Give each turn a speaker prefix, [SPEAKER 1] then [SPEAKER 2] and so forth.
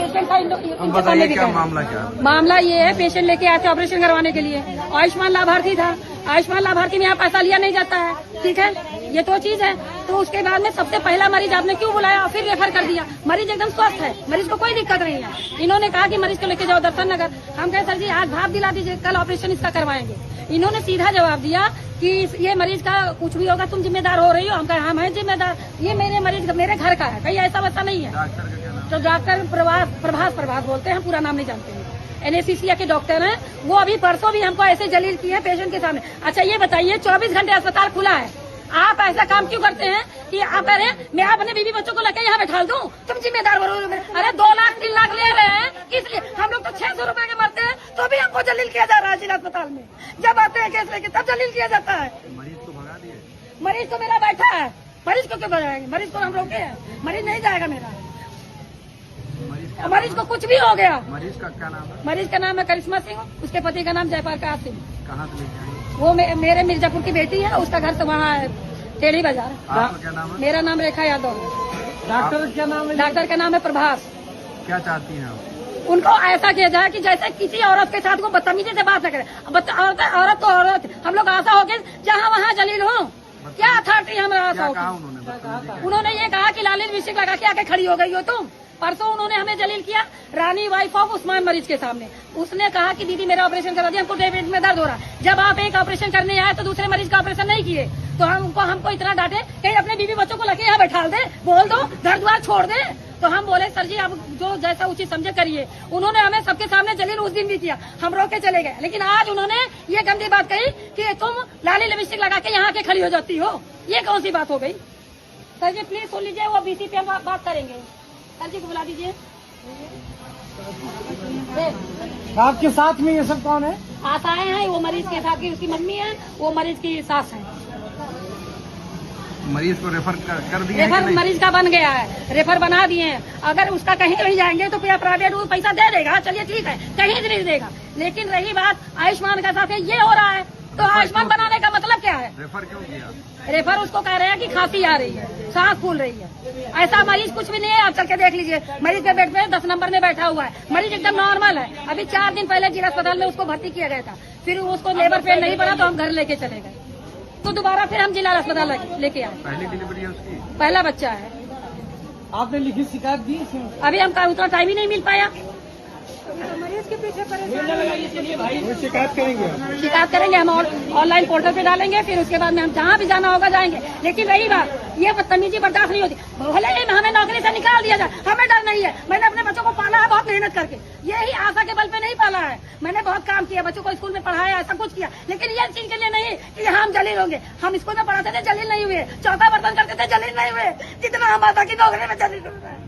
[SPEAKER 1] Patient था।
[SPEAKER 2] बताइए क्या मामला क्या?
[SPEAKER 1] मामला ये है, पेशेंट लेके आए थे ऑपरेशन करवाने के लिए, आयुष्मान लाभार्थी था। आयुष्मान लाभार्थी में यहाँ पैसा लिया नहीं जाता है, ठीक है, ये तो चीज है। तो उसके बाद में सबसे पहला मरीज आपने क्यों बुलाया और फिर रेफर कर दिया? मरीज एकदम स्वस्थ है, मरीज को कोई दिक्कत नहीं है। इन्होंने कहा कि मरीज को लेके जाओ दर्शन नगर। हम कहे सर जी आज भाप दिला दीजिए, कल ऑपरेशन इसका करवाएंगे। इन्होंने सीधा जवाब दिया कि ये मरीज का कुछ भी होगा तुम जिम्मेदार हो रही हो। हम कहे हम हैं जिम्मेदार, ये मेरे मरीज मेरे घर का है, कहीं ऐसा वैसा नहीं है। तो डॉक्टर प्रभास बोलते हैं, पूरा नाम नहीं जानते हैं, NACCA के डॉक्टर हैं। वो अभी परसों भी हमको ऐसे जलील किए हैं पेशेंट के सामने। अच्छा ये बताइए 24 घंटे अस्पताल खुला है, आप ऐसा काम क्यों करते हैं कि आप कह रहे हैं मैं अपने बीवी बच्चों को लेकर यहाँ बैठा दूं, तुम जिम्मेदार बनो। अरे 2 लाख 3 लाख ले रहे हैं, इसलिए हम लोग तो 600 रुपए के मरते हैं तो भी हमको जलील किया जा रहा है जिला अस्पताल में। जब आते हैं केस लेके तब जलील किया जाता है।
[SPEAKER 2] मरीज को भगा दिए?
[SPEAKER 1] मरीज तो मेरा बैठा है, मरीज को क्यों भगाएंगे? मरीज को हम रोके हैं, मरीज नहीं जाएगा मेरा। मरीज को कुछ भी हो गया।
[SPEAKER 2] मरीज का क्या नाम है?
[SPEAKER 1] मरीज का नाम है करिश्मा सिंह, उसके पति का नाम जयप्रकाश सिंह।
[SPEAKER 2] कहाँ से लेके आई?
[SPEAKER 1] वो मेरे मिर्जापुर की बेटी है, उसका घर तो वहाँ है टेढ़ी बाजार।
[SPEAKER 2] आपका क्या नाम है?
[SPEAKER 1] मेरा नाम रेखा यादव है।
[SPEAKER 2] डॉक्टर क्या नाम है?
[SPEAKER 1] डॉक्टर का नाम है प्रभास।
[SPEAKER 2] क्या चाहती हैं आप?
[SPEAKER 1] उनको ऐसा किया जाए कि जैसे किसी औरत के साथ को बदतमीजी से बात न करे। औरत तो औरत, हम लोग आशा हो गए जहाँ वहाँ जलील हो। क्या अथॉरिटी हमारा आशा होगी? उन्होंने ये कहा कि लाली लिपस्टिक लगा के आके खड़ी हो गई हो तुम। परसों उन्होंने हमें जलील किया रानी वाइफ ऑफ उस्मान मरीज के सामने। उसने कहा कि दीदी मेरा ऑपरेशन करा दिया, हमको पेट में दर्द हो रहा है। जब आप एक ऑपरेशन करने आए तो दूसरे मरीज का ऑपरेशन नहीं किए, तो हमको इतना डांटे कहीं अपने बीवी बच्चों को लेके यहाँ बैठा दे, बोल दो घर द्वार छोड़ दे। तो हम बोले सर जी आप जो जैसा उचित समझे करिए। उन्होंने हमें सबके सामने जलील उस दिन भी किया, हम रोक के चले गए। लेकिन आज उन्होंने ये गंदी बात कही कि तुम लाली लिपस्टिक लगा के यहाँ के खड़ी हो जाती हो, ये कौन सी बात हो गई? सर जी प्लीज सुन लीजिए, वो BC पे हम बात करेंगे। सर जी को बुला दीजिए।
[SPEAKER 3] आपके साथ में ये सब कौन है?
[SPEAKER 1] आशाएं हैं, वो मरीज के साथ की उसकी मम्मी है, वो मरीज की सास है।
[SPEAKER 2] मरीज को रेफर कर दिया?
[SPEAKER 1] रेफर मरीज का बन गया है, रेफर बना दिए हैं। अगर उसका कहीं नहीं जाएंगे तो फिर प्राइवेट वो पैसा दे देगा, चलिए ठीक है, कहीं नहीं देगा। लेकिन रही बात आयुष्मान का साथ ये हो रहा है, तो आयुष्मान बनाने का मतलब क्या है?
[SPEAKER 2] रेफर क्यों किया?
[SPEAKER 1] रेफर उसको कह रहे हैं कि खांसी आ रही है, सांस फूल रही है। ऐसा मरीज कुछ भी नहीं है, आप चल के देख लीजिए। मरीज के बेड पे 10 नंबर में बैठा हुआ है, मरीज एकदम नॉर्मल है। अभी 4 दिन पहले जिला अस्पताल में उसको भर्ती किया गया था, फिर उसको लेबर पेन नहीं पड़ा तो हम घर लेके चले गए। तो दोबारा फिर हम जिला अस्पताल लेके आए।
[SPEAKER 2] पहली डिलीवरी है उसकी?
[SPEAKER 1] पहला बच्चा है।
[SPEAKER 3] आपने लिखित शिकायत दी?
[SPEAKER 1] अभी हमका उतना टाइम ही नहीं मिल पाया।
[SPEAKER 3] मरीज के पीछे शिकायत करेंगे?
[SPEAKER 1] शिकायत करेंगे हम, ऑनलाइन पोर्टल पे डालेंगे, फिर उसके बाद में हम जहाँ भी जाना होगा जाएंगे। लेकिन रही बात, ये बदतमीजी बर्दाश्त नहीं होती। भले ही हमें नौकरी से निकाल दिया जाए, हमें डर नहीं है। मैंने अपने बच्चों को पाला है बहुत मेहनत करके, यही आशा के बल पे नहीं पाला है। मैंने बहुत काम किया, बच्चों को स्कूल में पढ़ाया, ऐसा कुछ किया। लेकिन ये चीज के लिए नहीं कि हम जलील होंगे। हम स्कूल में पढ़ाते थे, जलील नहीं हुए। चौथा बर्तन करते थे, जलील नहीं हुए। जितना हम आशा की नौकरी में जलील हुए।